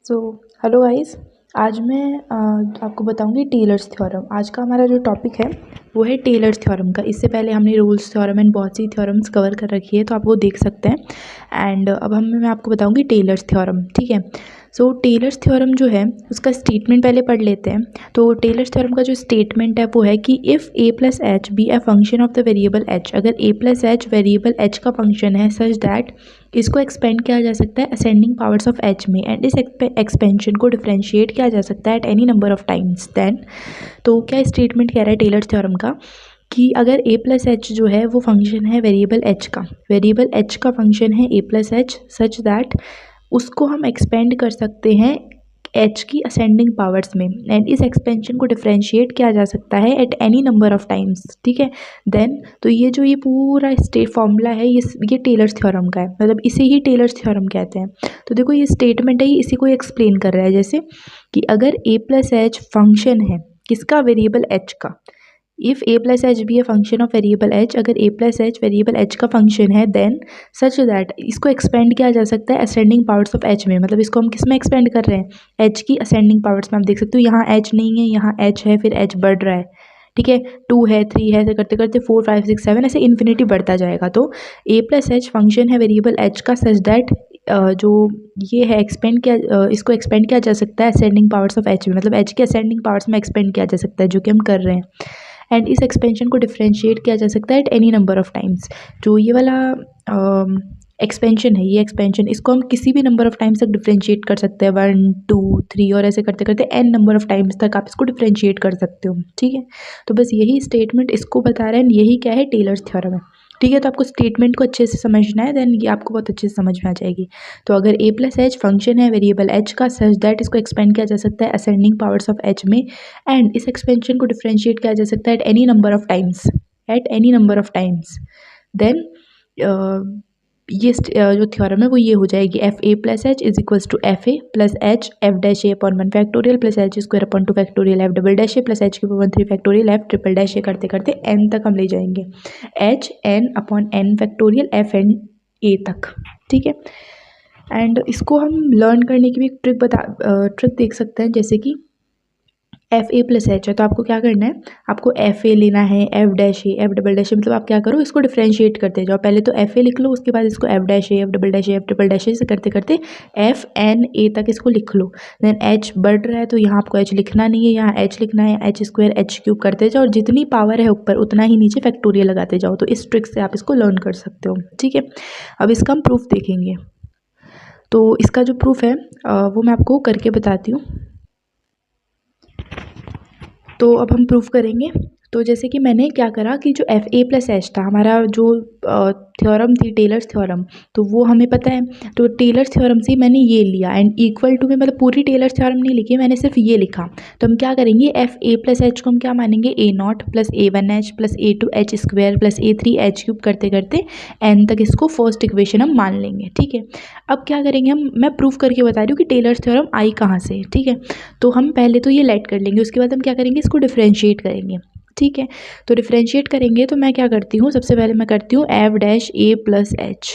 So hello guys. आज मैं आपको बताऊंगी टेलर्स थ्योरम। आज का हमारा जो टॉपिक है वो है टेलर्स थ्योरम का। इससे पहले हमने रोल्स थ्योरम एंड बहुत सी थ्योरम्स कवर कर रखी है, तो आप वो देख सकते हैं। एंड अब मैं आपको बताऊंगी टेलर्स थ्योरम। ठीक है। सो टेलर्स थ्योरम जो है उसका स्टेटमेंट पहले पढ़ लेते हैं। तो टेलर्स थ्योरम का जो स्टेटमेंट है वो है कि if a plus h be a function of the variable h, अगर a plus h variable h का फंक्शन है सच दैट इसको एक्सपेंड किया जा सकता है असेंडिंग पावर्स ऑफ एच में, एंड इस एक्सपेंशन को डिफरेंशिएट किया जा सकता है at any number of times, then तो क्या स्टेटमेंट कह रहा है टेलर्स थ्योरम का कि अगर ए प्लस एच जो है वो फंक्शन है वेरिएबल एच का फंक्शन है ए प्लस एच सच दैट उसको हम एक्सपेंड कर सकते हैं एच की असेंडिंग पावर्स में, एंड इस एक्सपेंशन को डिफरेंशिएट किया जा सकता है at any number of times. ठीक है। देन तो ये पूरा स्टेट फॉर्मूला है ये टेलर्स थ्योरम का है, मतलब इसे ही टेलर्स थ्योरम कहते हैं। तो देखो ये स्टेटमेंट है, ये इसी को एक्सप्लेन कर रहा है, जैसे कि अगर ए प्लस एच फंक्शन है किसका, वेरिएबल एच का। If a plus h be a function of variable h, अगर a plus h variable h का फंक्शन है देन सच दैट इसको एक्सपेंड किया जा सकता है असेंडिंग पावर्स ऑफ एच में, मतलब इसको हम किस में एक्सपेंड कर रहे हैं, एच की असेंडिंग पावर्स में। आप देख सकते हो यहाँ एच नहीं है, यहाँ एच है, फिर एच बढ़ रहा है। ठीक है, 2 है, 3 है, ऐसे करते करते 4 5 6 7 ऐसे इन्फिनिटी बढ़ता जाएगा। तो ए प्लस एच फंक्शन है वेरिएबल एच का सच दैट जो ये है एक्सपेंड किया इसको एक्सपेंड किया जा सकता है असेंडिंग पावर्स ऑफ एच में, मतलब एच के असेंडिंग पावर्स में एक्सपेंड किया जा सकता है, जो कि हम कर रहे हैं। एंड इस एक्सपेंशन को डिफरेंशिएट किया जा सकता है at any number of times. जो ये वाला एक्सपेंशन है, ये एक्सपेंशन इसको हम किसी भी नंबर ऑफ टाइम्स तक डिफरेंशिएट कर सकते हैं, 1 2 3 और ऐसे करते करते एन नंबर ऑफ टाइम्स तक आप इसको डिफरेंशिएट कर सकते हो। ठीक है। तो बस यही स्टेटमेंट इसको बता रहा है, यही क्या है, टेलर्स थ्योरम है। ठीक है। तो आपको स्टेटमेंट को अच्छे से समझना है, देन ये आपको बहुत अच्छे से समझ में आ जाएगी। तो अगर ए प्लस एच फंक्शन है वेरिएबल एच का सच दैट इसको एक्सपेंड किया जा सकता है असेंडिंग पावर्स ऑफ एच में, एंड इस एक्सपेंशन को डिफरेंशिएट किया जा सकता है at any number of times, then जो थ्योरम है वो ये हो जाएगी, f a plus h is equals to f a plus h f dash a upon 1 factorial plus h square upon 2 factorial f double dash a plus h cube upon 3 factorial f triple dash a करते करते n तक हम ले जाएंगे, h n upon n factorial f n a तक। ठीक है। And इसको हम लर्न करने की भी एक ट्रिक देख सकते हैं, जैसे कि एफ ए प्लस एच है तो आपको क्या करना है, आपको एफ ए लेना है, f dash a f double dash a, मतलब आप क्या करो इसको डिफरेंशिएट करते जाओ। पहले तो एफ ए लिख लो, उसके बाद इसको f dash a f double dash a f triple dash a से करते करते एफ एन ए तक इसको लिख लो। देन एच बढ़ रहा है तो यहाँ आपको एच लिखना नहीं है, यहाँ एच लिखना है, एच स्क्वायर एच क्यूब करते जाओ और जितनी पावर है ऊपर उतना ही नीचे फैक्टोरियल लगाते जाओ। तो इस ट्रिक से आप इसको लर्न कर सकते हो। ठीक है। अब इसका हम प्रूफ देखेंगे। तो इसका जो प्रूफ है वो मैं आपको करके बताती हूँ। तो अब हम प्रूफ करेंगे। तो जैसे कि मैंने क्या करा कि जो एफ ए प्लस एच था हमारा जो थ्योरम थी टेलर्स थ्योरम, तो वो हमें पता है, तो टेलर्स थ्योरम से मैंने ये लिया एंड इक्वल टू में, मतलब पूरी टेलर्स थ्योरम नहीं लिखी, मैंने सिर्फ ये लिखा। तो हम क्या करेंगे, एफ ए प्लस एच को हम क्या मानेंगे, a naught plus a one h plus a two h square plus a three h cube करते करते एन तक इसको फर्स्ट इक्वेशन हम मान लेंगे। ठीक है। अब क्या करेंगे हम, मैं प्रूफ करके बता रही हूँ कि टेलर्स थ्योरम आई कहाँ से। ठीक है। तो हम पहले तो ये लेट कर लेंगे, उसके बाद हम क्या करेंगे, इसको डिफरेंशिएट करेंगे। ठीक है। तो डिफरेंशिएट करेंगे तो मैं क्या करती हूँ, सबसे पहले मैं करती हूँ F dash a plus H.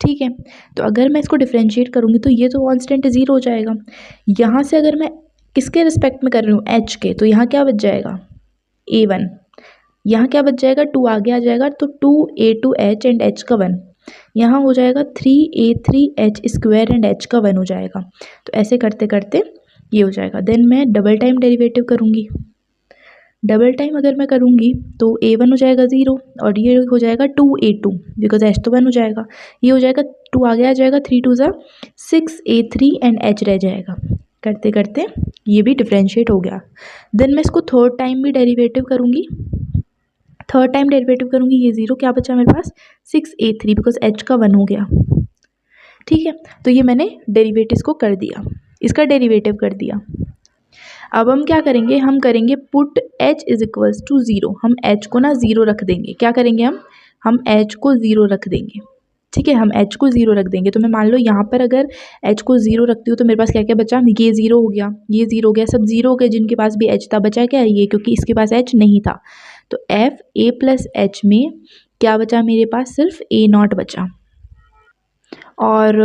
ठीक है। तो अगर मैं इसको डिफरेंशिएट करूँगी तो ये तो कांस्टेंट ज़ीरो हो जाएगा। यहाँ से अगर मैं किसके रिस्पेक्ट में कर रही हूँ, एच के, तो यहाँ क्या बच जाएगा, ए वन। यहाँ क्या बच जाएगा, टू आगे आ जाएगा, तो 2 a2h एंड एच का 1। यहाँ हो जाएगा 3a3h स्क्वायर एंड एच का 1 हो जाएगा। तो ऐसे करते करते ये हो जाएगा। देन मैं डबल टाइम डेरिवेटिव करूँगी। डबल टाइम अगर मैं करूँगी तो a1 हो जाएगा 0 और ये हो जाएगा 2a2 बिकॉज एच तो 1 हो जाएगा। ये हो जाएगा 2 आगे आ जाएगा, 3 2 ज़ा 6a3 एंड एच रह जाएगा। करते करते ये भी डिफ्रेंशिएट हो गया। देन मैं इसको थर्ड टाइम भी डेरिवेटिव करूँगी। थर्ड टाइम डेरिवेटिव करूँगी, ये 0 क्या बचा मेरे पास, 6a3 बिकॉज एच का 1 हो गया। ठीक है। तो ये मैंने डेरिवेटिव को कर दिया, इसका डेरिवेटिव कर दिया। अब हम क्या करेंगे, हम करेंगे put h is equals to 0। हम h को ना 0 रख देंगे। क्या करेंगे हम h को 0 रख देंगे। ठीक है। हम h को 0 रख देंगे। तो मैं मान लो यहाँ पर अगर h को 0 रखती हूँ तो मेरे पास क्या क्या बचा, ये 0 हो गया, ये 0 हो गया, सब 0 हो गए। जिनके पास भी h था बचा क्या है ये, क्योंकि इसके पास h नहीं था। तो एफ ए प्लस एच में क्या बचा मेरे पास, सिर्फ ए नॉट बचा और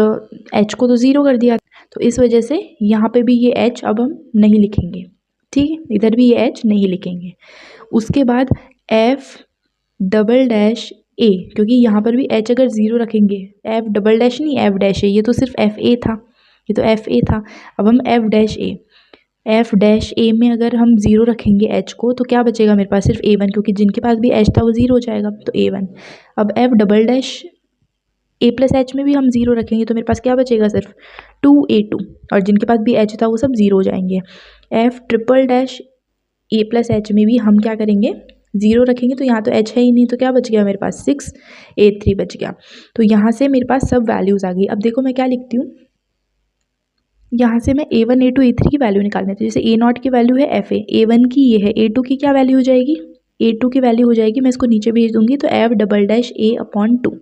h को तो 0 कर दिया। तो इस वजह से यहाँ पे भी ये एच अब हम नहीं लिखेंगे, ठीक है, इधर भी ये एच नहीं लिखेंगे। उसके बाद एफ डबल डैश ए, क्योंकि यहाँ पर भी एच अगर ज़ीरो रखेंगे, एफ डबल डैश नहीं एफ डैश ए, ये तो सिर्फ एफ ए था, ये तो एफ ए था। अब हम F dash a, F dash ए में अगर हम ज़ीरो रखेंगे एच को तो क्या बचेगा मेरे पास, सिर्फ ए वन, क्योंकि जिनके पास भी एच था वो ज़ीरो हो जाएगा, तो ए वन। अब F double dash a plus H में भी हम ज़ीरो रखेंगे तो मेरे पास क्या बचेगा, सिर्फ 2a2, और जिनके पास भी एच था वो सब ज़ीरो हो जाएंगे। F triple dash a plus H में भी हम क्या करेंगे, ज़ीरो रखेंगे, तो यहाँ तो एच है ही नहीं, तो क्या बच गया मेरे पास, 6a3 बच गया। तो यहाँ से मेरे पास सब वैल्यूज़ आ गई। अब देखो मैं क्या लिखती हूँ, यहाँ से मैं a1 a2 a3 की वैल्यू निकालनी थी। जैसे a0 की वैल्यू है fa, a1 की ये है, a2 की क्या वैल्यू हो जाएगी, a2 की वैल्यू हो जाएगी, मैं इसको नीचे भेज दूंगी तो f डबल डैश a/2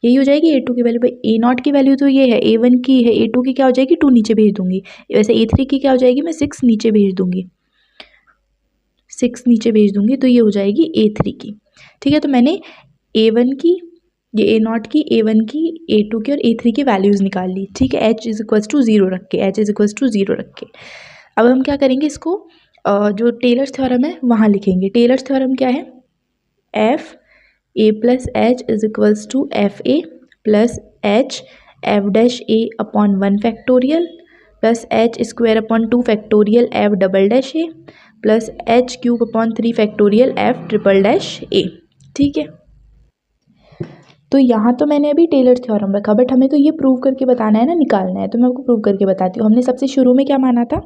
यही हो जाएगी a2 की वैल्यू। भाई a0 की वैल्यू तो ये है, a1 की है, a2 की क्या हो जाएगी 2 नीचे भेज दूंगी, वैसे a3 की क्या हो जाएगी, मैं 6 नीचे भेज दूंगी, 6 नीचे भेज दूंगी तो ये हो जाएगी a3 की, ठीक है। तो मैंने a1 की, ये a0 की, a1 की, a2 की और a3 की वैल्यूज़ निकाल ली, ठीक है, h इज इक्वल्स टू 0 रख के, h इज इक्वल्स टू 0 रख के। अब हम क्या करेंगे, इसको जो टेलर्स थ्योरम है वहाँ लिखेंगे। टेलर्स थ्योरम क्या है, f a plus h is equals to f a plus h f dash a upon 1 factorial plus h square upon 2 factorial f double dash a plus h cube upon 3 factorial f triple dash a, ठीक है। तो यहाँ तो मैंने अभी Taylor theorem रखा, but हमें तो ये प्रूव करके बताना है ना, निकालना है, तो मैं आपको प्रूव करके बताती हूँ। हमने सबसे शुरू में क्या माना था,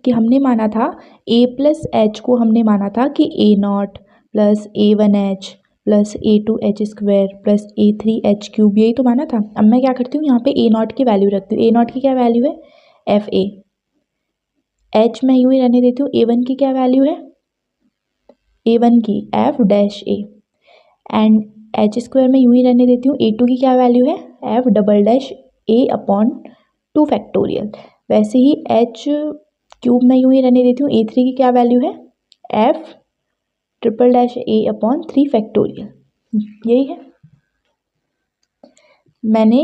कि हमने माना था a प्लस एच को हमने माना था कि a0 plus a1h plus a2h square plus a3h cube, यही तो माना था। अब मैं क्या करती हूँ, यहाँ पे a0 की वैल्यू रखती हूँ। a0 की क्या वैल्यू है, एफ ए, h मैं यूँ ही रहने देती हूँ। a1 की क्या वैल्यू है, a1 की F dash A, and H square में यूँ ही रहने देती हूँ। a2 की क्या वैल्यू है, F double dash a upon 2 factorial, वैसे ही एच क्यूब में यूँ ही रहने देती हूँ। a3 की क्या वैल्यू है, F triple dash a upon 3 factorial, यही है। मैंने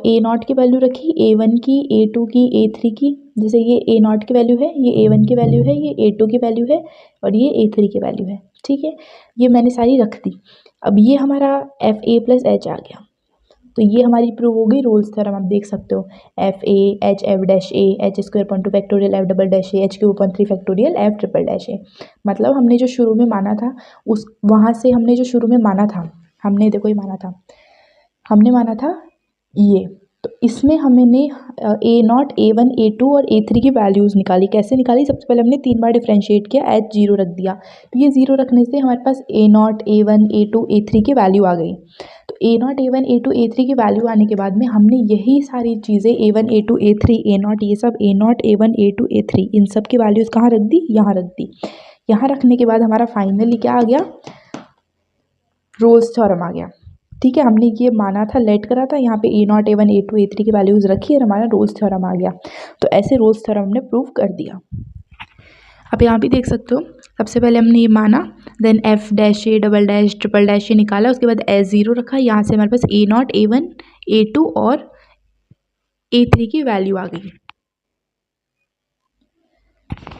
a0 की वैल्यू रखी, a1 की, a2 की, a3 की। जैसे ये a0 की वैल्यू है, ये a1 की वैल्यू है, ये a2 की वैल्यू है और ये a3 की वैल्यू है, ठीक है। ये मैंने सारी रख दी। अब ये हमारा एफ ए प्लस एच आ गया, तो ये हमारी प्रूव हो गई रोल्स थ्योरम। आप देख सकते हो, f a h f dash a h square upon 2 factorial f double dash a h cube upon 3 factorial f triple dash a. मतलब हमने जो शुरू में माना था, उस वहाँ से हमने जो शुरू में माना था, हमने देखो ये माना था, हमने माना था ये, तो इसमें हमने a0 a1 a2 और a3 की वैल्यूज़ निकाली। कैसे निकाली, सबसे पहले हमने 3 बार डिफ्रेंशिएट किया, h 0 रख दिया, तो ये 0 रखने से हमारे पास a0 a1 a2 a3 की वैल्यू आ गई। तो a0 a1 a2 a3 की वैल्यू आने के बाद में हमने यही सारी चीज़ें a1 a2 a3 a0, ये सब a0 a1 a2 a3, इन सब की वैल्यूज़ कहाँ रख दी, यहाँ रख दी। यहाँ रखने के बाद हमारा फाइनली क्या आ गया, रोल्स थ्योरम आ गया, ठीक है। हमने ये माना था, लेट करा था, यहाँ पे a0 a1 a2 a3 की वैल्यूज़ रखी और हमारा रोल्स थ्योरम आ गया। तो ऐसे रोल्स थ्योरम हमने प्रूव कर दिया। अब यहाँ भी देख सकते हो, सबसे पहले हमने ये माना, then f dash a double dash triple dash a निकाला, उसके बाद एस 0 रखा, यहाँ से हमारे पास a0 a1 a2 और a3 की वैल्यू आ गई।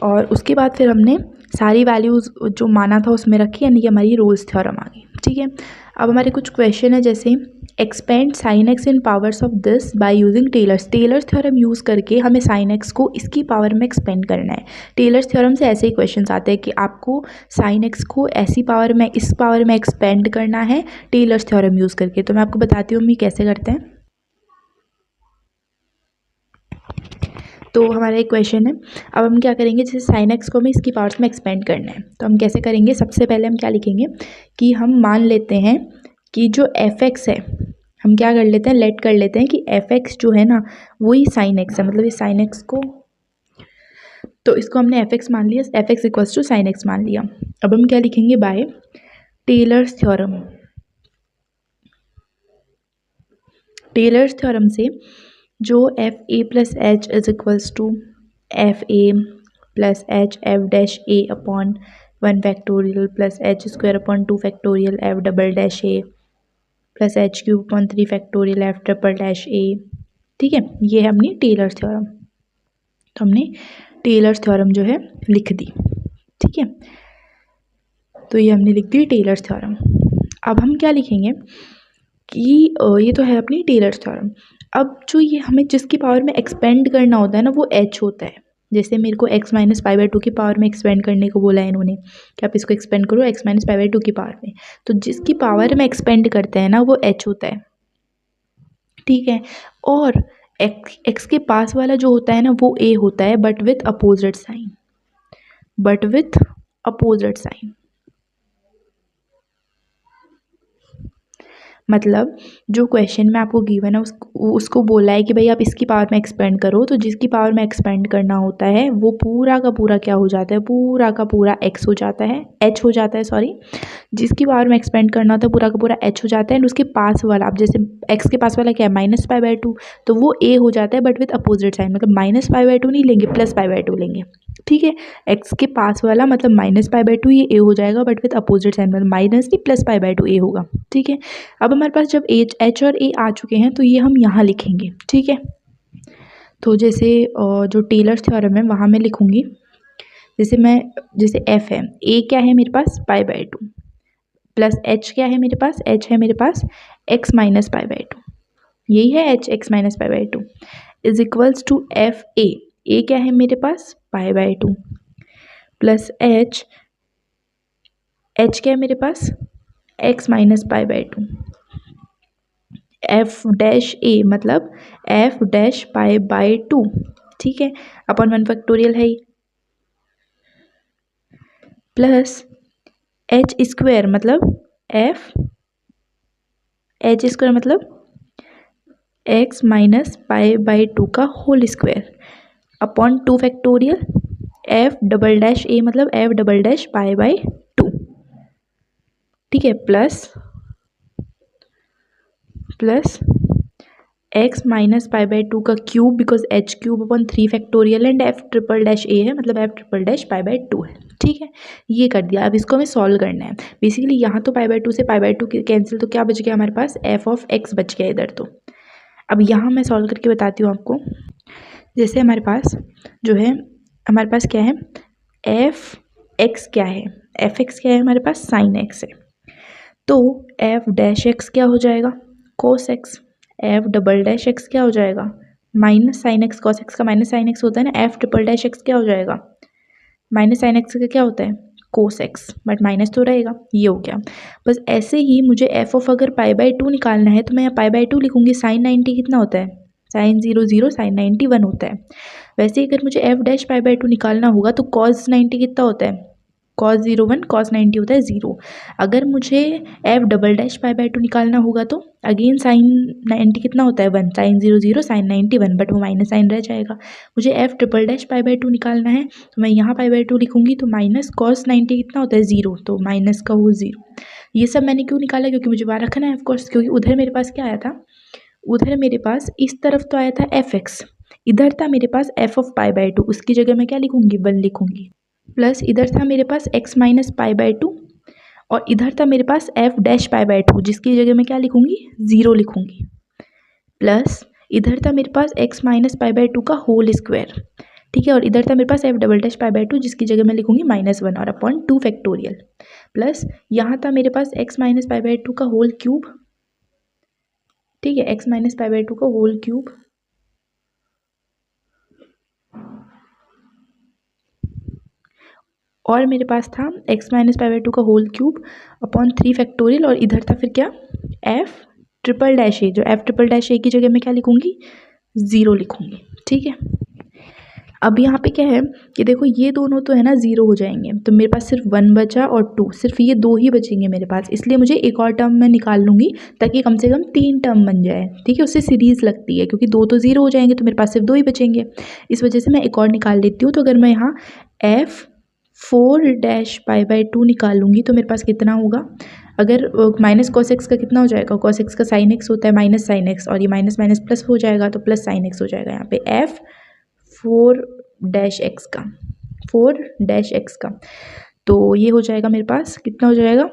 और उसके बाद फिर हमने सारी वैल्यूज़ जो माना था उसमें रखी, यानी कि हमारी रोल्स थ्योरम आ गई, ठीक है। अब हमारे कुछ क्वेश्चन है, जैसे expand sine x in powers of this by using Taylor's theorem use करके हमें साइन एक्स को इसकी पावर में एक्सपेंड करना है। टेलर्स थ्योरम से ऐसे ही क्वेश्चन आते हैं कि आपको साइन एक्स को ऐसी पावर में, इस पावर में एक्सपेंड करना है टेलर्स थ्योरम यूज़ करके। तो मैं आपको बताती हूँ हम ये कैसे करते हैं। तो हमारा एक क्वेश्चन है, अब हम क्या करेंगे, जैसे साइन एक्स को हमें इसकी पावर्स में एक्सपेंड करना है, तो हम कैसे करेंगे, सबसे पहले हम क्या लिखेंगे कि हम मान लेते हैं कि जो एफ एक्स है, हम क्या कर लेते हैं, लेट कर लेते हैं कि एफ एक्स जो है ना वही साइन एक्स है, मतलब ये साइन एक्स को, तो इसको हमने एफ एक्स मान लिया, f x equals to sine x मान लिया। अब हम क्या लिखेंगे, by Taylor's theorem. Taylor's theorem से जो f a plus h is equals to f a plus h f dash a upon 1 factorial plus h square upon 2 factorial f double dash a plus h cube upon 3 factorial f triple dash a, ठीक है। ये है अपनी tailors theorem. तो हमने tailors theorem जो है लिख दी। ठीक है, तो ये हमने लिख दी टेलर्स थ्योरम। अब हम क्या लिखेंगे कि ये तो है अपनी टेलर्स थ्योरम। अब जो ये हमें जिसकी पावर में एक्सपेंड करना होता है ना वो h होता है। जैसे मेरे को x minus pi by to की पावर में एक्सपेंड करने को बोला है इन्होंने कि आप इसको एक्सपेंड करो x minus pi by to की पावर में, तो जिसकी पावर में एक्सपेंड करते हैं ना वो h होता है। ठीक है, और x के पास वाला जो होता है ना वो a होता है, but with opposite sign, but with opposite sign. मतलब जो क्वेश्चन में आपको गिवन है उसको बोला है कि भाई आप इसकी पावर में एक्सपेंड करो, तो जिसकी पावर में एक्सपेंड करना होता है वो पूरा का पूरा क्या हो जाता है, पूरा का पूरा x हो जाता है, h हो जाता है, सॉरी, जिसकी पावर में एक्सपेंड करना होता है पूरा का पूरा h हो जाता है। एंड उसके पास वाला, अब जैसे x के पास वाला क्या है माइनस पाई बाई टू, तो वो a हो जाता है बट विथ अपोजिट साइन, मतलब माइनस पाई बाई टू नहीं लेंगे, प्लस पाई बाई टू लेंगे। ठीक है, x के पास वाला मतलब माइनस पाई बाई टू ये a हो जाएगा बट विथ अपोजिट साइन, मतलब माइनस नहीं plus pi by to a होगा। ठीक है, अब हमारे पास जब h और a आ चुके हैं तो ये हम यहाँ लिखेंगे। ठीक है, तो जैसे जो टेलर्स थ्योरम है वहाँ मैं लिखूँगी, जैसे f है, a क्या है मेरे पास pi by two, plus h क्या है मेरे पास, h है मेरे पास x minus pi by two, यही है h x minus pi by two, is equals to f a क्या है मेरे पास pi by two, plus h क्या है मेरे पास x minus pi by two, f dash a मतलब f dash pi by two. ठीक है, अपॉन 1 फैक्टोरियल है, प्लस एच स्क्वायर मतलब एच स्क्वायर मतलब x minus pi by two का whole square, upon 2 factorial f double dash a मतलब f double dash pi by two. ठीक है, plus x minus pi by two का cube, because h cube upon 3 factorial and f triple dash a है मतलब f triple dash pi by two है। ठीक है, ये कर दिया। अब इसको हमें सॉल्व करना है। बेसिकली यहाँ तो पाई बाई टू से पाई बाई टू कैंसिल, तो क्या बच गया हमारे पास एफ ऑफ एक्स बच गया इधर। तो अब यहाँ मैं सॉल्व करके बताती हूँ आपको। जैसे हमारे पास जो है, हमारे पास क्या है एफ एक्स क्या है, एफ एक्स क्या है हमारे पास साइन एक्स है, तो एफ डैश एक्स क्या हो जाएगा cos x, F double dash x क्या हो जाएगा minus sine x, cos x का माइनस साइन एक्स होता है ना, एफ ट्रिपल डैश एक्स क्या हो जाएगा माइनस साइन एक्स का क्या होता है कोस एक्स, बट माइनस तो रहेगा, ये हो गया। बस ऐसे ही मुझे एफ ऑफ अगर पाई बाई टू निकालना है तो मैं यहाँ पाई बाई टू लिखूंगी, साइन 90 कितना होता है साइन 0 0 साइन 90 1 होता है। वैसे अगर मुझे F dash pi by to निकालना होगा तो कॉस 90 कितना होता है कॉस 0 1 कॉस 90 होता है 0। अगर मुझे F double dash pi by to निकालना होगा तो अगेन साइन 90 कितना होता है 1, साइन 0 0 साइन 90 1, बट वो माइनस साइन रह जाएगा। मुझे F triple dash pi by to निकालना है तो मैं यहाँ पाई बाई टू लिखूंगी, तो माइनस कॉस 90 कितना होता है 0, तो माइनस का वो 0। ये सब मैंने क्यों निकाला, क्योंकि मुझे वहाँ रखना है ऑफकोर्स, क्योंकि उधर मेरे पास क्या आया था, उधर मेरे पास इस तरफ तो आया था एफ एक्स, इधर था मेरे पास f of pi by two, उसकी जगह मैं क्या लिखूंगी 1 लिखूंगी, प्लस इधर था मेरे पास x minus pi by to, और इधर था मेरे पास f dash pi by to, जिसकी जगह मैं क्या लिखूंगी 0 लिखूंगी, प्लस इधर था मेरे पास x minus pi by two का होल स्क्वायर। ठीक है, और इधर था मेरे पास f double dash pi by to, जिसकी जगह मैं लिखूंगी -1 और अपॉन 2 फैक्टोरियल, प्लस यहाँ था मेरे पास x minus pi by two का होल क्यूब। ठीक है, x minus pi by two का होल क्यूब, और मेरे पास था x minus pi by two का होल क्यूब अपॉन 3 फैक्टोरियल, और इधर था फिर क्या f ट्रिपल डैश ए, जो f ट्रिपल डैश ए की जगह मैं क्या लिखूंगी 0 लिखूंगी। ठीक है, अब यहाँ पे क्या है कि देखो ये दोनों तो है ना 0 हो जाएंगे, तो मेरे पास सिर्फ 1 बचा और 2, सिर्फ ये 2 ही बचेंगे मेरे पास, इसलिए मुझे एक और टर्म मैं निकाल लूँगी ताकि कम से कम 3 टर्म बन जाए। ठीक है, उससे सीरीज़ लगती है, क्योंकि 2 तो 0 हो जाएंगे तो मेरे पास सिर्फ 2 ही बचेंगे, इस वजह से मैं एक और निकाल लेती हूँ। तो अगर मैं यहाँ F 4 dash pi by to निकाल लूँगी तो मेरे पास कितना होगा, अगर माइनस कॉस एक्स का कितना हो जाएगा, कॉस एक्स का साइन एक्स होता है माइनस साइन एक्स, और ये माइनस माइनस प्लस हो जाएगा तो प्लस साइन एक्स हो जाएगा। यहाँ पे एफ 4 डैश एक्स का, 4 डैश एक्स का, तो ये हो जाएगा मेरे पास, कितना हो जाएगा,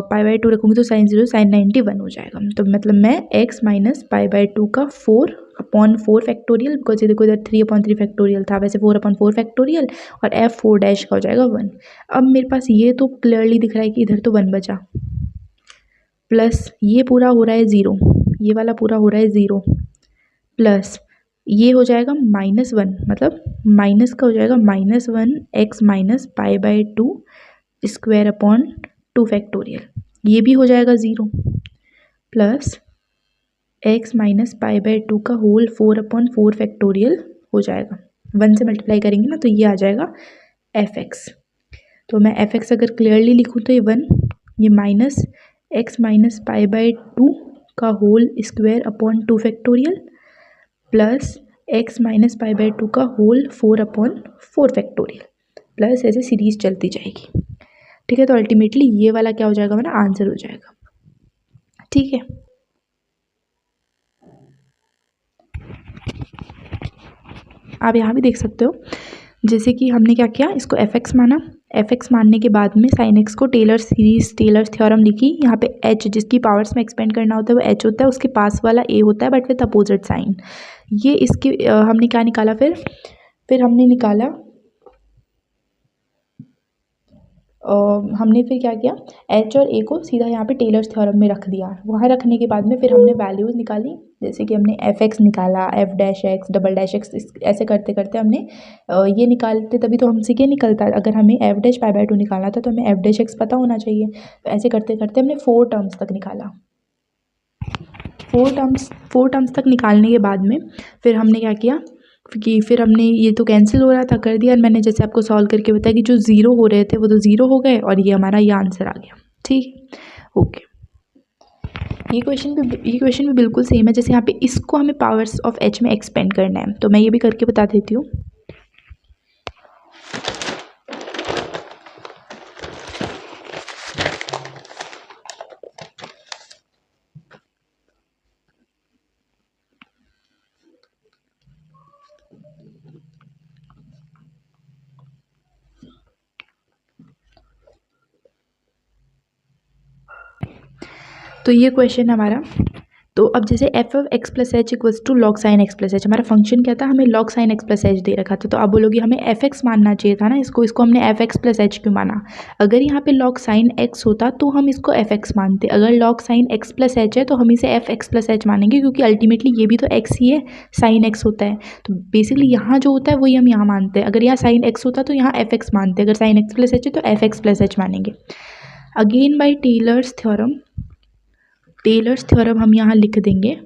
π/2 रखूँगी तो sin 0 sin 91 हो जाएगा। तो मतलब मैं x माइनस π/2 का 4/4 फैक्टोरियल, बिकॉज ये देखो इधर 3/3 फैक्टोरियल था, वैसे 4/4 फैक्टोरियल, और f4 डैश का हो जाएगा 1। अब मेरे पास ये तो क्लियरली दिख रहा है कि इधर तो 1 बचा, प्लस ये पूरा हो रहा है 0, ये वाला पूरा हो रहा है 0, प्लस ये हो जाएगा -1, मतलब माइनस का हो जाएगा -1 x minus π/2 square upon 2 factorial, ये भी हो जाएगा 0, प्लस x माइनस π/2 का होल 4/4 फैक्टोरियल हो जाएगा, 1 से मल्टीप्लाई करेंगे ना तो ये आ जाएगा fx। तो मैं fx अगर क्लियरली लिखूँ तो ये 1, ये माइनस x माइनस π/2 का whole square upon 2 factorial, plus x minus π/2 का होल 4/4 फैक्टोरियल, प्लस ऐसे सीरीज चलती जाएगी। ठीक है, तो अल्टीमेटली ये वाला क्या हो जाएगा, मेरा आंसर हो जाएगा। ठीक है, आप यहाँ भी देख सकते हो, जैसे कि हमने क्या किया, इसको fx माना, fx मानने के बाद में sin x को टेलर सीरीज, टेलर थ्योरम लिखी। यहाँ पे h जिसकी पावर्स में एक्सपेंड करना होता है वो h होता है, उसके पास वाला a होता है बट विद अपोजिट साइन। ये इसकी हमने क्या निकाला, फिर हमने निकाला, हमने फिर क्या किया, h और a को सीधा यहाँ पे टेलर्स थ्योरम में रख दिया। वहाँ रखने के बाद में फिर हमने वैल्यूज़ निकाली, जैसे कि हमने fx निकाला, f dash x, double dash x, ऐसे करते करते हमने ये निकालते, तभी तो हमसे ये निकलता है। अगर हमें f डैश π/2 निकालना था तो हमें f डैश x पता होना चाहिए। तो ऐसे करते करते हमने 4 टर्म्स तक निकाला। 4 टर्म्स तक निकालने के बाद में फिर हमने क्या किया कि फिर हमने, ये तो कैंसिल हो रहा था, कर दिया। और मैंने जैसे आपको सॉल्व करके बताया कि जो 0 हो रहे थे वो तो 0 हो गए, और ये हमारा ये आंसर आ गया। ठीक, ओके। ये क्वेश्चन भी बिल्कुल सेम है, जैसे यहाँ पे इसको हमें पावर्स ऑफ h में एक्सपेंड करना है, तो मैं ये भी करके बता देती हूँ। तो ये क्वेश्चन हमारा, तो अब जैसे f of x plus h equals to log sine x plus h, हमारा फंक्शन क्या था, हमें log sine x plus h दे रखा था। तो आप बोलोगे हमें fx मानना चाहिए था ना, इसको हमने fx प्लस एच क्यों माना। अगर यहाँ पे लॉग साइन x होता तो हम इसको fx मानते, अगर log sine x plus h है तो हम इसे fx प्लस एच मानेंगे, क्योंकि अल्टीमेटली ये भी तो x ही है, साइन x होता है। तो बेसिकली यहाँ जो होता है वही हम यहाँ मानते हैं। अगर यहाँ साइन x होता तो यहाँ fx मानते, अगर साइन x प्लस एच है तो fx प्लस एच मानेंगे। अगेन बाई टेलर्स थ्योरम हम यहाँ लिख देंगे।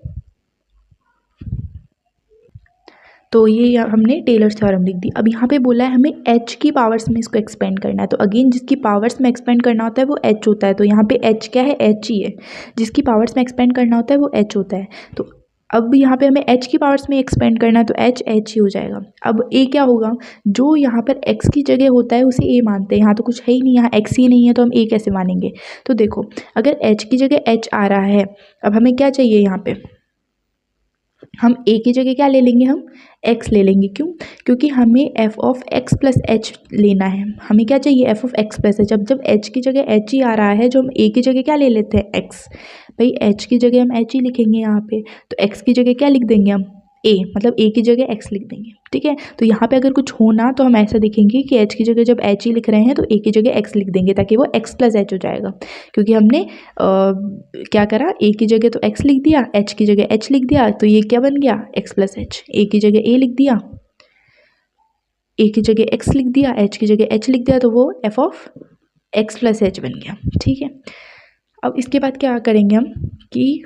तो ये हमने टेलर्स थ्योरम लिख दी। अब यहाँ पे बोला है हमें h की पावर्स में इसको एक्सपेंड करना है, तो अगेन जिसकी पावर्स में एक्सपेंड करना होता है वो h होता है। तो यहाँ पे h क्या है, h ही है, जिसकी पावर्स में एक्सपेंड करना होता है वो h होता है। तो अब यहाँ पे हमें h की पावर्स में एक्सपेंड करना है तो h ही हो जाएगा। अब a क्या होगा, जो यहाँ पर x की जगह होता है उसे a मानते हैं। यहाँ तो कुछ है ही नहीं, यहाँ x ही नहीं है तो हम a कैसे मानेंगे। तो देखो अगर h की जगह h आ रहा है, अब हमें क्या चाहिए, यहाँ पे हम a की जगह क्या ले लेंगे, हम x ले लेंगे। क्यों, क्योंकि हमें f of x plus H लेना है। हमें क्या चाहिए, f of x plus H. अब जब h की जगह h ही आ रहा है, जो हम a की जगह क्या ले लेते हैं, x। भाई h की जगह हम h ही लिखेंगे यहाँ पे, तो x की जगह क्या लिख देंगे हम, a, मतलब a की जगह x लिख देंगे। ठीक है, तो यहाँ पे अगर कुछ होना तो हम ऐसा देखेंगे कि h की जगह जब h ही लिख रहे हैं तो a की जगह x लिख देंगे, ताकि वो x प्लस एच हो जाएगा। क्योंकि हमने क्या करा, a की जगह तो x लिख दिया, h की जगह h लिख दिया, तो ये क्या बन गया, x प्लस एच। a की जगह a लिख दिया, a की जगह x लिख दिया, h की जगह h लिख दिया, तो वो f of x plus H बन गया। ठीक है, अब इसके बाद क्या करेंगे हम कि,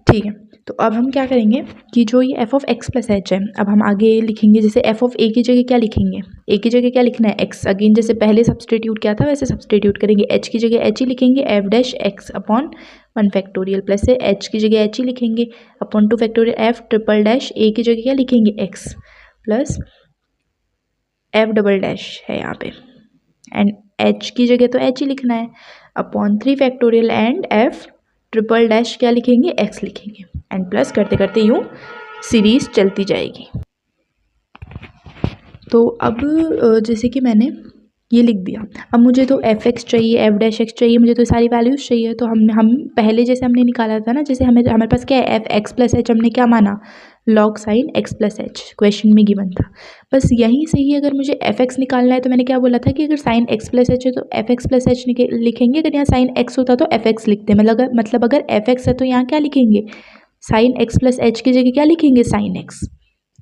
ठीक है, तो अब हम क्या करेंगे कि जो ये f of x plus h है, अब हम आगे लिखेंगे। जैसे f ऑफ a की जगह क्या लिखेंगे, a की जगह क्या लिखना है, x। अगेन जैसे पहले सब्सटीट्यूट क्या था वैसे सब्सटीट्यूट करेंगे, h की जगह h ही लिखेंगे, f dash x upon 1 factorial, plus से h की जगह h ही लिखेंगे upon 2 factorial, f triple dash a की जगह क्या लिखेंगे, x, plus f double dash है यहाँ पे, एंड h की जगह तो h ही लिखना है upon 3 factorial, and f triple dash क्या लिखेंगे, x लिखेंगे, एंड प्लस करते करते यूँ सीरीज चलती जाएगी। तो अब जैसे कि मैंने ये लिख दिया, अब मुझे तो एफ एक्स चाहिए, एफ डैश एक्स चाहिए, मुझे तो सारी वैल्यूज़ चाहिए। तो हम पहले जैसे हमने निकाला था ना, जैसे हमारे पास क्या है, एफ एक्स प्लस एच, हमने क्या माना, log sine x plus H, question में गिवन था। बस यहीं से ही अगर मुझे एफ एक्स निकालना है तो मैंने क्या बोला था कि अगर साइन एक्स प्लस एच है तो एफ एक्स प्लस एच लिखेंगे, अगर यहाँ साइन एक्स होता तो एफ एक्स लिखते, मतलब अगर एफ एक्स है तो यहाँ क्या लिखेंगे, साइन एक्स प्लस एच की जगह क्या लिखेंगे, साइन एक्स।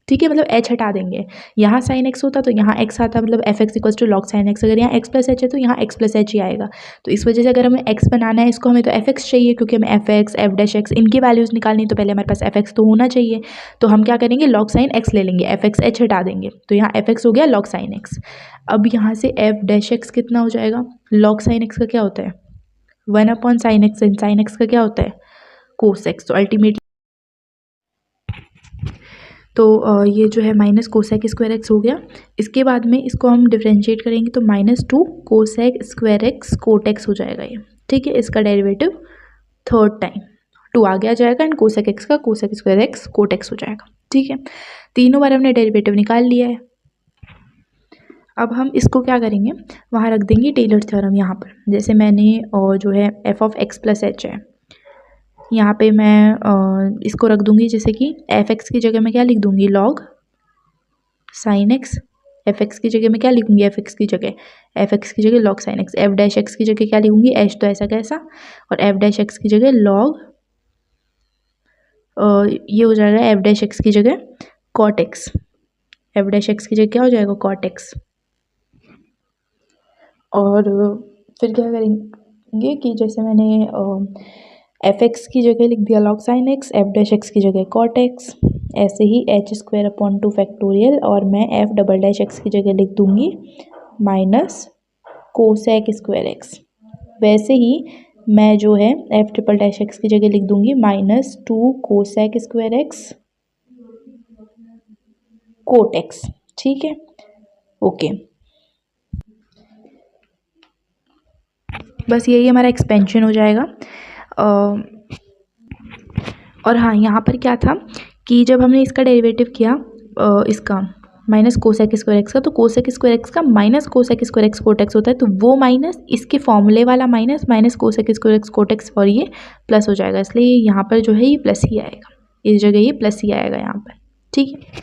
ठीक है, मतलब एच हटा देंगे, यहाँ साइन एक्स होता तो यहाँ एक्स आता, मतलब f x equals to log sine x. अगर यहाँ एक्स प्लस एच है तो यहाँ एक्स प्लस एच ही आएगा। तो इस वजह से अगर हमें एक्स बनाना है इसको, हमें तो एफ एक्स चाहिए, क्योंकि हमें F x, f dash x इनकी वैल्यूज़ निकालनी, तो पहले हमारे पास एफ एक्स तो होना चाहिए। तो हम क्या करेंगे, लॉग साइन एक्स ले लेंगे, एफ एक्स एच हटा देंगे, तो यहाँ एफ एक्स हो गया लॉग साइन एक्स। अब यहाँ से एफ डैश एक्स कितना हो जाएगा, लॉग साइन एक्स का क्या होता है, 1/sin x, and sine x का क्या होता है, कोस एक्स। तो अल्टीमेटली तो ये जो है माइनस कोसेक स्क्वायर एक्स हो गया। इसके बाद में इसको हम डिफ्रेंशिएट करेंगे तो -2 cosec square x cot x हो जाएगा ये। ठीक है, इसका डेरिवेटिव थर्ड टाइम 2 आगे आ जाएगा एंड कोसेक एक्स का cosec square x cot x हो जाएगा। ठीक है, तीनों बार हमने डेरिवेटिव निकाल लिया है। अब हम इसको क्या करेंगे, वहाँ रख देंगे टेलर थ्योरम यहाँ पर। जैसे मैंने जो है F of x plus h है, यहाँ पे मैं इसको रख दूंगी, जैसे कि एफ एक्स की जगह मैं क्या लिख दूंगी, log sine x. F x की जगह मैं क्या लिखूंगी, एफ एक्स की जगह log sine x. F dash x की जगह क्या लिखूंगी, एच तो ऐसा कैसा, और एफ डैश एक्स की जगह लॉग ये हो जाएगा एफ डैश एक्स की जगह cot x. F dash x की जगह क्या हो जाएगा, कॉट एक्स। और फिर क्या करेंगे कि जैसे मैंने एफ एक्स की जगह लिख दिया log sine x, f dash x की जगह कॉट एक्स, ऐसे ही एच स्क्वायर अपॉन 2 फैक्टोरियल, और मैं एफ डबल डैश एक्स की जगह लिख दूंगी माइनस कोसेक स्क्वायर एक्स। वैसे ही मैं जो है एफ ट्रिपल डैश एक्स की जगह लिख दूंगी -2 cosec square x cot x. ठीक है, ओके, बस यही हमारा एक्सपेंशन हो जाएगा। और हाँ, यहाँ पर क्या था कि जब हमने इसका डेरिवेटिव किया इसका माइनस कोसेक स्क्वायर एक्स का, तो कोसेक स्क्वायर एक्स का minus cosec square x cot x होता है, तो वो माइनस इसके फॉर्मूले वाला minus cosec square x cot x, और ये प्लस हो जाएगा, इसलिए यहाँ पर जो है ये प्लस ही आएगा, इस जगह ये प्लस ही आएगा यहाँ पर। ठीक है,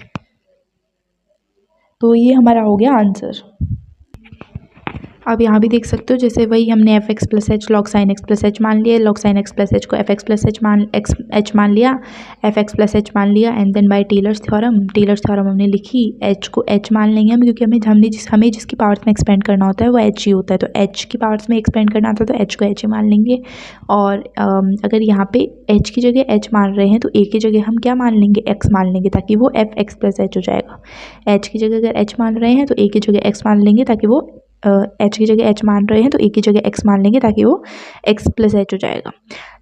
तो ये हमारा हो गया आंसर। आप यहाँ भी देख सकते हो, जैसे वही हमने f x plus h log sine x plus h मान लिया, log sine x plus h को एफ एक्स प्लस एच मान लिया, एफ एक्स प्लस एच मान लिया, and then by Taylor's theorem हमने लिखी, एच को एच मान लेंगे हम, क्योंकि हमें जिसकी पावर्स में एक्सपेंड करना होता है वो एच ही होता है, तो एच की पावर्स में एक्सपेंड करना होता है तो एच को एच ही मान लेंगे। और अगर यहाँ पे एच की जगह एच मान रहे हैं तो ए की जगह हम क्या मान लेंगे, एक्स मान लेंगे, ताकि वो एफ एक्स प्लस एच हो जाएगा। एच की जगह अगर एच मान रहे हैं तो ए की जगह एक्स मान लेंगे, ताकि वो एच की जगह एच मान रहे हैं तो ए की जगह एक्स मान लेंगे, ताकि वो एक्स प्लस एच हो जाएगा।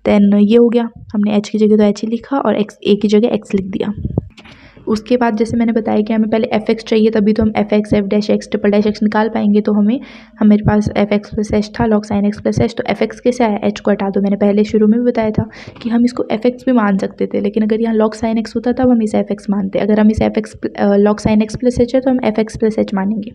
देन ये हो गया, हमने एच की जगह तो एच ही लिखा और एक्स ए की जगह एक्स लिख दिया। उसके बाद जैसे मैंने बताया कि हमें पहले एफ एक्स चाहिए, तभी तो हम F x, f dash x, triple dash x निकाल पाएंगे। तो हमारे पास एफ एक्स प्लस एच था, log sine x plus H, तो एफ एक्स कैसे आया, एच को हटा दो। मैंने पहले शुरू में भी बताया था कि हम इसको एफ एक्स भी मान सकते थे, लेकिन अगर यहाँ लॉग साइन एक्स होता तब हम इसे एफ एक्स मानते। अगर हम इसे F x log sine x plus h है तो हम एफ एक्स प्लस एच मानेंगे।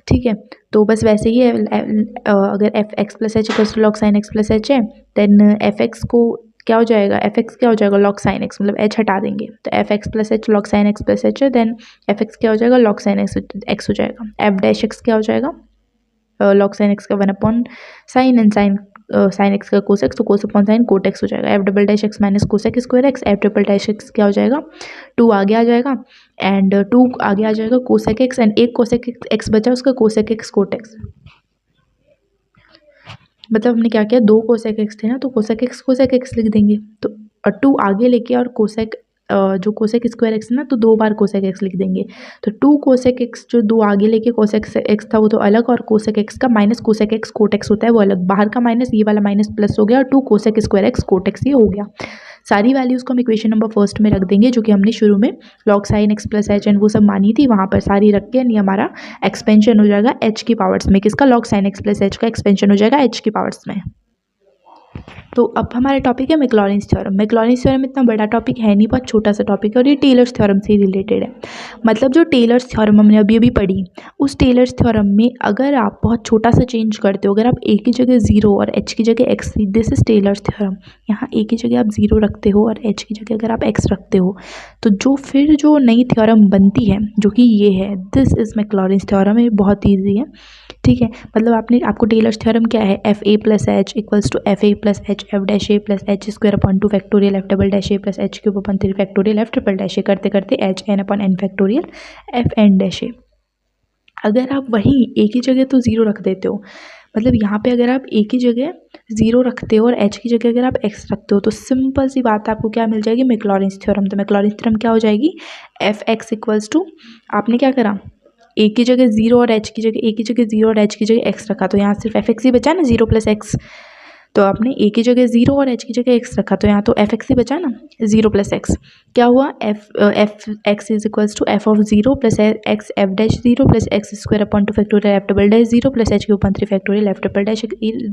ठीक है, तो बस वैसे ही है, अगर f x plus h equals to log sine x plus h है, देन एफ एक्स को क्या हो जाएगा, एफ एक्स क्या हो जाएगा, लॉग साइन एक्स, मतलब एच हटा देंगे तो f x plus h log sine x plus h है, देन एफ एक्स क्या हो जाएगा, लॉग साइन एक्स हो जाएगा। एफ डैश एक्स क्या हो जाएगा, लॉग साइन एक्स का 1/sin, एंड साइन एक्स का कोस एक्स, तो cos upon sine cot x हो जाएगा। F double dash x minus cosec square x, f triple dash x क्या हो जाएगा, 2 आगे आ जाएगा, एंड 2 आगे आ जाएगा कोसेक एक्स, एंड एक कोसेक एक्स बचा उसका कोसेक एक्स कोट एक्स। मतलब हमने क्या किया, 2 कोसेक एक्स थे ना, तो कोसेक एक्स लिख देंगे, तो 2 आगे लेके और कोसेक जो कोसेक स्क्वायर एक्स है ना, तो 2 बार कोसेक एक्स लिख देंगे। तो 2 कोसेक एक्स जो 2 आगे लेके कोसेक एक्स था वो तो अलग, और कोसेक एक्स का minus cosec x cot x होता है वो अलग। बाहर का माइनस, ये वाला माइनस प्लस हो गया, और 2 cosec square x cot x ये हो गया। सारी वैल्यूज़ को हम इक्वेशन नंबर फर्स्ट में रख देंगे, जो कि हमने शुरू में log sine x plus H and वो सब मानी थी, वहाँ पर सारी रख के, यानी हमारा एक्सपेंशन हो जाएगा एच की पावर्स में। किसका, log sine x plus H का एक्सपेंशन हो जाएगा एच की पावर्स में। तो अब हमारा टॉपिक है मैक्लॉरिन्स थ्योरम। मैक्लॉरिन्स थ्योरम इतना बड़ा टॉपिक है नहीं, बहुत छोटा सा टॉपिक है और ये टेलर्स थ्योरम से रिलेटेड है। मतलब जो टेलर्स थ्योरम हमने अभी अभी पढ़ी, उस टेलर्स थ्योरम में अगर आप बहुत छोटा सा चेंज करते हो, अगर आप ए की जगह 0 और एच की जगह x, this is Taylor's theorem. यहाँ ए की जगह आप 0 रखते हो और एच की जगह अगर आप एक्स रखते हो, तो जो नई थ्योरम बनती है, जो कि ये है, दिस इज मैक्लॉरिन्स थ्योरम। ये बहुत ईजी है, ठीक है। मतलब आपको टेलर्स थ्योरम क्या है, f a plus h equals to f a plus h f dash a plus h square upon 2 factorial f double dash a plus h cube upon 3 factorial f triple dash a करते करते h n upon n factorial f n dash a. अगर आप वहीं ए की जगह तो 0 रख देते हो, मतलब यहाँ पे अगर आप ए की जगह 0 रखते हो और एच की जगह अगर आप एक्स रखते हो, तो सिंपल सी बात है, आपको क्या मिल जाएगी, मैक्लॉरिन्स थ्योरम। तो मैक्लॉरिन्स थ्योरम क्या हो जाएगी, एफ एक्स इक्वल्स टू, आपने क्या करा, ए की जगह 0 और एच की जगह, ए की जगह 0 और एच की जगह एक्स रखा, तो यहाँ सिर्फ एफ एक्स ही बचा ना, 0 प्लस एक्स। तो आपने ए की जगह 0 और एच की जगह एक्स रखा, तो यहाँ तो एफ एक्स ही बचा ना, 0 प्लस एक्स। क्या हुआ, f x is equals to f of 0 plus x f dash 0 plus x square upon 2 factorial f double dash 0 plus h cube upon 3 factorial f triple dash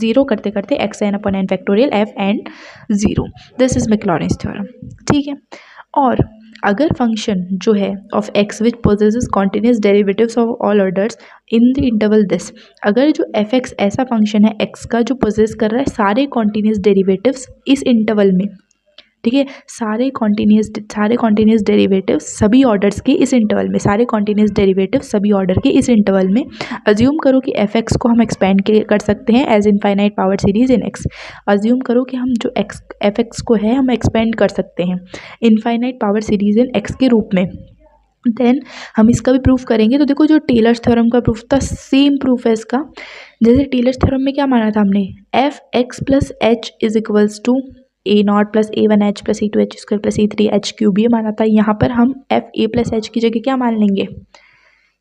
0 करते करते x n upon n factorial f n 0। This is Maclaurin's theorem, ठीक है। और अगर function जो है of x which possesses continuous derivatives of all orders in the interval this, अगर जो एफ एक्स ऐसा फंक्शन है एक्स का जो पोजेस कर रहा है सारे कॉन्टिन्यूस डेरिवेटिव्स इस इंटरवल में, ठीक है, सारे कॉन्टिन्यूस डेरिवेटिव्स सभी ऑर्डर्स के इस इंटरवल में, सारे कॉन्टिन्यूस डेरिवेटिव सभी ऑर्डर के इस इंटरवल में, अज्यूम करो कि एफ एक्स को हम एक्सपेंड कर सकते हैं as infinite power series in x. Assume करो कि हम जो एक्स एफ एक्स को है हम एक्सपेंड कर सकते हैं infinite power series in x के रूप में। देन हम इसका भी प्रूफ करेंगे। तो देखो जो टेलर्स थ्योरम का प्रूफ था, सेम प्रूफ है इसका। जैसे टेलर्स थ्योरम में क्या माना था हमने, f x plus h is equals to a naught plus a one h plus a two h square plus a three h cube, ये माना था। यहाँ पर हम एफ ए प्लस एच की जगह क्या मान लेंगे,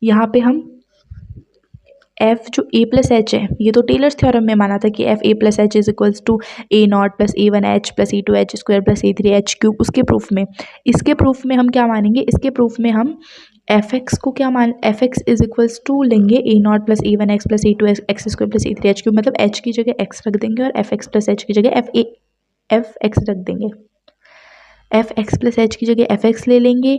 यहाँ पे हम एफ जो ए प्लस एच है, ये तो टेलर्स थ्योरम में माना था कि f a plus h is equals to a naught plus a one h plus a two h square plus a three h cube. उसके प्रूफ में, इसके प्रूफ में हम क्या मानेंगे, इसके प्रूफ में हम एफ एक्स को क्या मान, f x is equals to लेंगे a naught plus a one x plus a two x square plus a three h cube. मतलब एच की जगह एक्स रख देंगे और एफ एक्स प्लस एच की जगह एफ एक्स रख देंगे। एफ एक्स प्लस एच की जगह एफ एक्स ले लेंगे,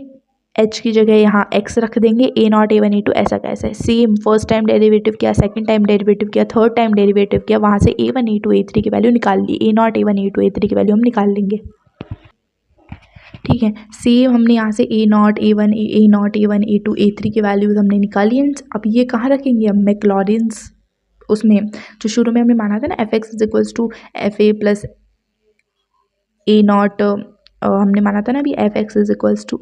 एच की जगह यहाँ एक्स रख देंगे, a naught a one a two ऐसा कैसा है। सेम फर्स्ट टाइम डेरिवेटिव किया, सेकंड टाइम डेरिवेटिव किया, थर्ड टाइम डेरिवेटिव किया, वहाँ से a one a two a three की वैल्यू निकाल ली, a naught a one a two a three की वैल्यू हम निकाल लेंगे, ठीक है। सेम हमने यहाँ से a naught a one a naught a one a two a three की वैल्यूज हमने निकाली। अब ये कहाँ रखेंगे हम, मैक्लॉरिन्स, उसमें जो शुरू में हमने माना था ना, f x is equals to f a plus a naught, हमने माना था ना अभी, f x is equals to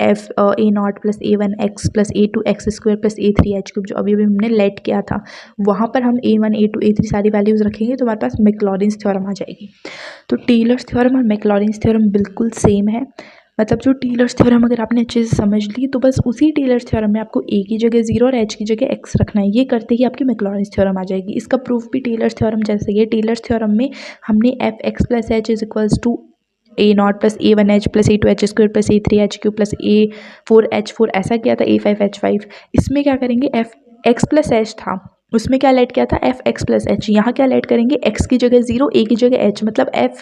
f a naught plus a one x plus a two x square plus a three h cube, जो अभी अभी हमने late किया था, वहाँ पर हम a one a two a three सारी वैल्यूज़ रखेंगे तो हमारे पास मैक्लॉरिन्स थ्योरम आ जाएगी। तो टेलर्स थ्योरम और मैक्लॉरिन्स थ्योरम बिल्कुल सेम है। मतलब जो टेलर्स थ्योरम अगर आपने अच्छे से समझ ली, तो बस उसी टेलर्स थ्योरम में आपको ए की जगह 0 और एच की जगह एक्स रखना है, ये करते ही आपकी मैक्लॉरिन्स थ्योरम आ जाएगी। इसका प्रूफ भी टेलर्स थ्योरम जैसे ही है। टेलर्स थ्योरम में हमने f x plus h is equals to a naught plus a one h plus a two h square plus a three h cube plus a four h four ऐसा किया था, ए five h five. इसमें क्या करेंगे, F x plus H था, उसमें क्या late किया था, एफ एक्स प्लस एच। यहाँ क्या लेट करेंगे, एक्स की जगह 0, ए की जगह एच, मतलब एफ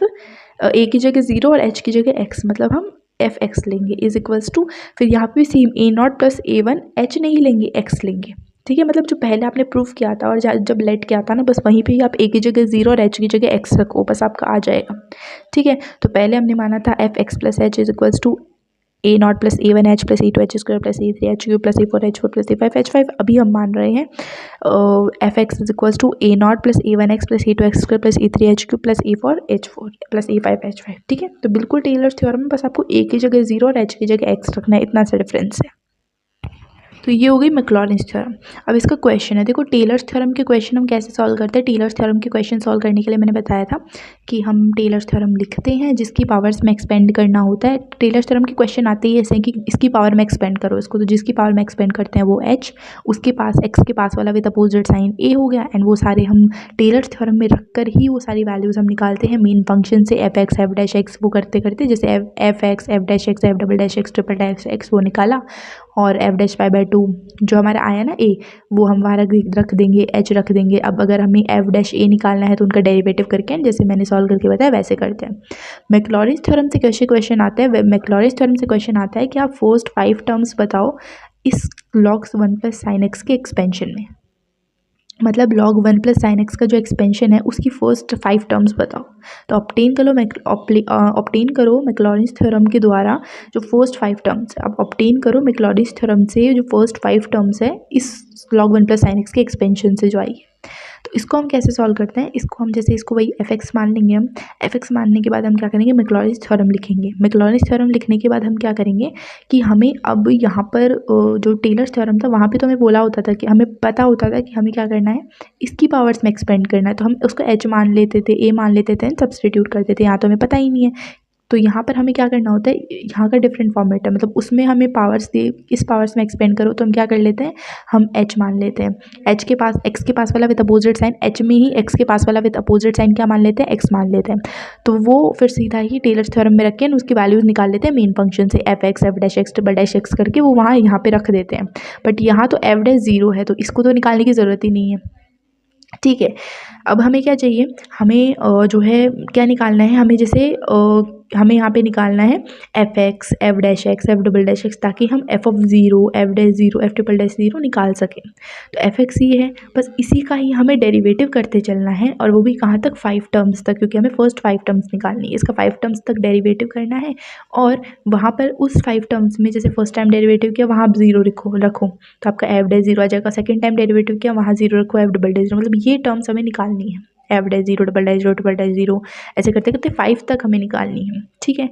ए की जगह 0 और एच की जगह एक्स, मतलब हम एफ एक्स लेंगे इज इक्वल्स टू, फिर यहाँ पे same A naught plus a one H नहीं लेंगे, एक्स लेंगे, ठीक है। मतलब जो पहले आपने प्रूफ किया था और जब लेट किया था ना, बस वहीं पे ही आप ए की जगह 0 और एच की जगह एक्स रखो, बस आपका आ जाएगा, ठीक है। तो पहले हमने माना था f x plus h is equals to a naught plus a one h plus a two h square plus a three h cube plus a four h four plus a five h five. अभी हम मान रहे हैं f x is equals to a naught plus a one x plus a two x square plus a three h cube plus a four h four plus a five h five, ठीक है। तो बिल्कुल tailors theorem में बस आपको ए की जगह 0 और एच की जगह एक्स रखना है, इतना सा डिफरेंस है। तो ये हो गई मैक्लॉरिन्स थ्योरम। अब इसका क्वेश्चन है, देखो टेलर्स थ्योरम के क्वेश्चन हम कैसे सॉल्व करते हैं। टेलर्स थ्योरम के क्वेश्चन सॉल्व करने के लिए मैंने बताया था कि हम टेलर्स थ्योरम लिखते हैं जिसकी पावर्स में एक्सपेंड करना होता है। टेलर्स थ्योरम के क्वेश्चन आते ही ऐसे हैं कि इसकी पावर में एक्सपेंड करो इसको, तो जिसकी पावर में एक्सपेंड करते हैं वो एच, उसके पास एक्स के पास वाला विद अपोजिट साइन ए हो गया, एंड वो सारे हम टेलर्स थ्योरम में रख कर ही वो सारी वैल्यूज़ हम निकालते हैं मेन फंक्शन से, F x f dash x, वो करते करते जैसे F x f dash x F double dash x triple dash x वो निकाला, और एफ डैश पाई बाय 2 जो हमारा आया ना ए, वो हम वहाँ रख देंगे, एच रख देंगे। अब अगर हमें एफ डैश ए निकालना है तो उनका डेरिवेटिव करके जैसे मैंने सॉल्व करके बताया वैसे करते हैं। मैक्लॉरिज थ्योरम से कैसे क्वेश्चन आता है, मैक्लॉरिज थ्योरम से क्वेश्चन आता है कि आप फर्स्ट 5 टर्म्स बताओ इस log 1 प्लस साइन एक्स के एक्सपेंशन में। मतलब log 1 प्लस साइन एक्स का जो एक्सपेंशन है उसकी फर्स्ट 5 टर्म्स बताओ। तो ऑब्टेन करो मैक्लॉरिज थ्योरम के द्वारा जो फर्स्ट 5 टर्म्स, अब ऑब्टेन करो मैक्लॉरिज थ्योरम से जो फर्स्ट 5 टर्म्स है इस log 1 प्लस साइन एक्स के एक्सपेंशन से जो आई है। तो इसको हम कैसे सॉल्व करते हैं, इसको हम जैसे इसको वही एफ एक्स मान लेंगे। हम एफ एक्स मानने के बाद हम क्या करेंगे, मैक्लॉरिज थ्योरम लिखेंगे। मैक्लॉरिज थ्योरम लिखने के बाद हम क्या करेंगे कि हमें अब यहाँ पर जो टेलर्स थ्योरम था वहाँ पे तो हमें बोला होता था कि हमें पता होता था कि हमें क्या करना है, इसकी पावर्स में एक्सपेंड करना है। तो हम उसको एच मान लेते थे, ए मान लेते थे, सब्सटीट्यूट करते थे। यहाँ तो हमें पता ही नहीं है, तो यहाँ पर हमें क्या करना होता है, यहाँ का डिफरेंट फॉर्मेट है, मतलब उसमें हमें पावर्स दे, इस पावर्स में एक्सपेंड करो तो हम क्या कर लेते हैं, हम एच मान लेते हैं। एच के पास एक्स के पास वाला विद अपोजिट साइन, एच में ही एक्स के पास वाला विद अपोजिट साइन क्या मान लेते हैं, एक्स मान लेते हैं। तो वो फिर सीधा ही टेलर्स थ्योरम में रख के उसकी वैल्यूज निकाल लेते हैं मेन फंक्शन से, F x, f dash x, double dash x करके वो वहाँ यहाँ पे रख देते हैं। बट यहाँ तो एफ डैश 0 है तो इसको तो निकालने की ज़रूरत ही नहीं है। ठीक है, अब हमें क्या चाहिए, हमें जो है क्या निकालना है, हमें जैसे हमें यहाँ पे निकालना है F x, f dash x, F double dash x, ताकि हम F of 0, F dash 0, F triple dash 0 निकाल सकें। तो एफ एक्स ये है, बस इसी का ही हमें डेरिवेटिव करते चलना है, और वो भी कहाँ तक, 5 टर्म्स तक, क्योंकि हमें फर्स्ट 5 टर्म्स निकालनी है, इसका 5 टर्म्स तक डेरिवेटिव करना है। और वहाँ पर उस 5 टर्म्स में जैसे फर्स्ट टाइम डेरिवेटिव किया वहाँ आप 0 रखो तो आपका एफ डैश 0 आ जाएगा। सेकेंड टाइम डेरिवेटिव किया वहाँ 0 रखो, एफ डबल डैश 0, मतलब ये टर्म्स हमें निकालनी है, f dash 0, double dash 0, triple dash 0, ऐसे करते करते 5 तक हमें निकालनी है। ठीक है,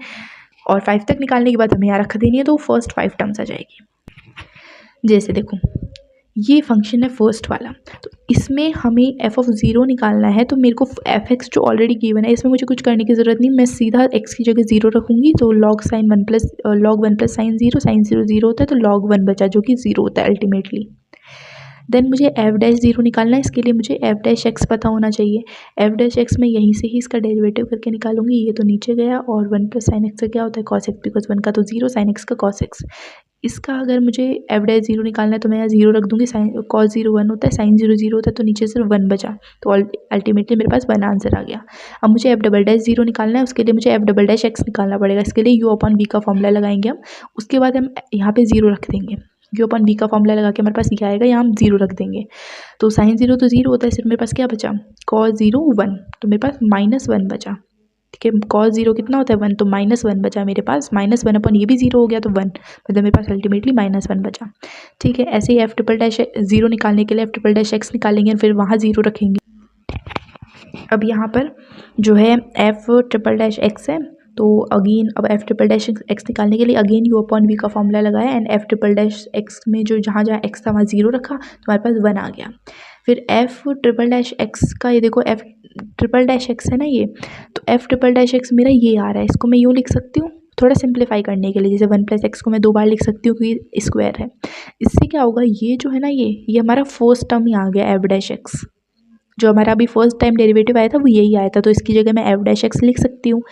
और 5 तक निकालने के बाद हमें यहाँ रख देनी है, तो फर्स्ट 5 टर्म्स आ जाएगी। जैसे देखो ये फंक्शन है फर्स्ट वाला, तो इसमें हमें एफ ऑफ 0 निकालना है, तो मेरे को एफ एक्स जो ऑलरेडी गिवन है इसमें मुझे कुछ करने की ज़रूरत नहीं, मैं सीधा एक्स की जगह 0 रखूँगी। तो log 1 प्लस साइन 0, साइन 0 0 होता है, तो log 1 बचा जो कि 0 होता है अल्टीमेटली। देन मुझे एफ डैश 0 निकालना है, इसके लिए मुझे एफ डैश एक्स पता होना चाहिए। एफ डैश एक्स में यहीं से ही इसका डेरिवेटिव करके निकालूंगी, ये तो नीचे गया, और 1 प्लस साइन एक्स का क्या होता है, कॉस एक्स, बिकॉज 1 का तो 0, साइन एक्स का कॉस एक्स। इसका अगर मुझे एफ डैश 0 निकालना है तो मैं यहाँ 0 रख दूंगी, साइन कॉस 0 1 होता है, साइन 0 0 होता है, तो नीचे सिर्फ 1 बचा, तो अल्टीमेटली मेरे पास 1 आंसर आ गया। अब मुझे एफ डबल डैश 0 निकालना है, उसके लिए मुझे एफ डबल डैश एक्स निकालना पड़ेगा। इसके लिए यू अपॉन वी का फॉर्मूला लगाएंगे हम, उसके बाद हम यहाँ पे 0 रख देंगे, यू अपॉन वी का फॉर्मूला लगा के हमारे पास ये आएगा, यहाँ हम 0 रख देंगे। तो साइन 0 तो 0 होता है, सिर्फ मेरे पास क्या बचा, कॉस 0 1, तो मेरे पास -1 बचा। ठीक है, कॉस 0 कितना होता है 1, तो -1 बचा मेरे पास, -1 अपन ये भी 0 हो गया तो 1, मतलब मेरे पास अल्टीमेटली -1 बचा। ठीक है, ऐसे ही एफ ट्रिपल डैश 0 निकालने के लिए एफ ट्रिपल डैश एक्स निकालेंगे, फिर वहाँ 0 रखेंगे। अब यहाँ पर जो है एफ ट्रिपल डैश एक्स है, तो अगेन अब एफ ट्रिपल डैश एक्स निकालने के लिए अगेन यू अपॉन वी का फॉर्मूला लगाया, and f triple dash x में जो जहाँ जहाँ एक्स था वहाँ 0 रखा, तो हमारे पास 1 आ गया। फिर एफ ट्रिपल डैश एक्स का, ये देखो एफ ट्रिपल डैश एक्स है ना ये, तो एफ ट्रिपल डैश एक्स मेरा ये आ रहा है, इसको मैं यूँ लिख सकती हूँ थोड़ा सिंप्लीफाई करने के लिए, जैसे 1 प्लस एक्स को मैं 2 बार लिख सकती हूँ क्योंकि स्क्वायर है। इससे क्या होगा, ये जो है ना ये हमारा फर्स्ट टर्म ही आ गया, एफ डैश एक्स जो हमारा अभी फर्स्ट टाइम डेरिवेटिव आया था वो यही आया था, तो इसकी जगह मैं एफ डैश एक्स लिख सकती हूँ।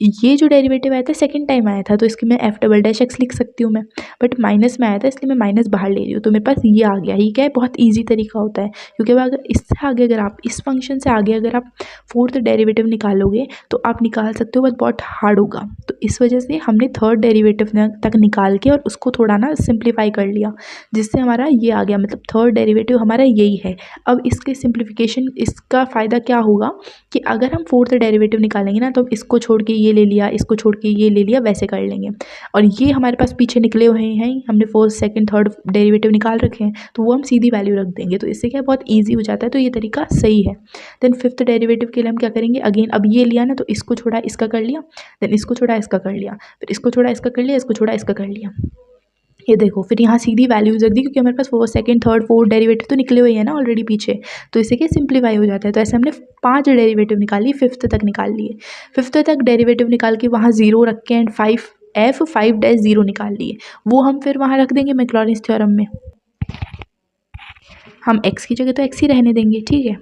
ये जो डेरिवेटिव आया था सेकंड टाइम आया था, तो इसकी मैं एफ डबल डैश एक्स लिख सकती हूँ मैं, बट माइनस में आया था इसलिए मैं माइनस बाहर ले रही हूँ, तो मेरे पास ये आ गया। ये क्या है, बहुत इजी तरीका होता है, क्योंकि अगर इससे आगे अगर आप इस फंक्शन से आगे अगर आप फोर्थ डेरिवेटिव निकालोगे तो आप निकाल सकते हो, बट बहुत हार्ड होगा। तो इस वजह से हमने थर्ड डेरिवेटिव तक निकाल के और उसको थोड़ा ना सिंप्लीफाई कर लिया, जिससे हमारा ये आ गया, मतलब थर्ड डेरिवेटिव हमारा यही है। अब इसके सिंप्लीफिकेशन, इसका फ़ायदा क्या होगा कि अगर हम फोर्थ डेरिवेटिव निकालेंगे ना, तो इसको छोड़ के ये ले लिया, इसको छोड़ के ये ले लिया, वैसे कर लेंगे। और ये हमारे पास पीछे निकले हुए हैं, हमने फर्स्ट सेकंड थर्ड डेरिवेटिव निकाल रखे हैं, तो वो हम सीधी वैल्यू रख देंगे, तो इससे क्या बहुत ईजी हो जाता है, तो ये तरीका सही है। देन फिफ्थ डेरिवेटिव के लिए हम क्या करेंगे, अगेन अब ये लिया ना, तो इसको छोड़ा इसका कर लिया, देन इसको छोड़ा इसका कर लिया, फिर इसको छोड़ा इसका कर लिया, इसको छोड़ा इसका कर लिया। ये देखो फिर यहाँ सीधी वैल्यूज रख दी, क्योंकि हमारे पास first second third fourth derivative तो निकले हुए हैं ना ऑलरेडी पीछे, तो इससे क्या सिंप्लीफाई हो जाता है। तो ऐसे हमने 5 डेरिवेटिव निकाली, फिफ्थ तक निकाल लिए। फिफ्थ तक डेरिवेटिव निकाल के वहाँ 0 रख के एंड 5 डैश 0 निकाल लिए, वो हम फिर वहाँ रख देंगे मैक्लॉरिन्स थ्योरम में। हम एक्स की जगह तो एक्स ही रहने देंगे, ठीक है,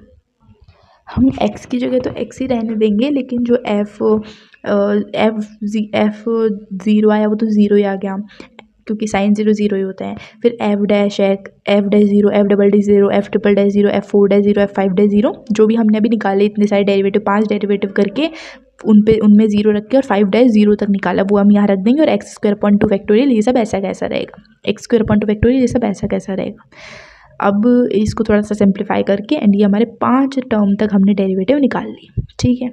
हम एक्स की जगह तो एक्स ही रहने देंगे, लेकिन जो एफ 0 आया वो तो 0 ही आ गया, क्योंकि साइन 0 0 ही होता है। फिर F dash 0, F double dash 0, F triple dash 0, F 4 dash 0, F 5 dash 0, जो भी हमने अभी निकाले इतने सारे डेरिवेटिव, 5 डेरिवेटिव करके उनमें 0 रख के और 5 डैश 0 तक निकाला, वो हम यहाँ रख देंगे। और एक्स स्क्वायर अपॉन 2 फैक्टोरियल ये सब ऐसा कैसा रहेगा, एक्स स्क्वायर अपॉन 2 फैक्टोरियल ये सब ऐसा कैसा रहेगा। अब इसको थोड़ा सा सिंप्लीफाई करके एंड ये हमारे 5 टर्म तक हमने डेरिवेटिव निकाल ली, ठीक है।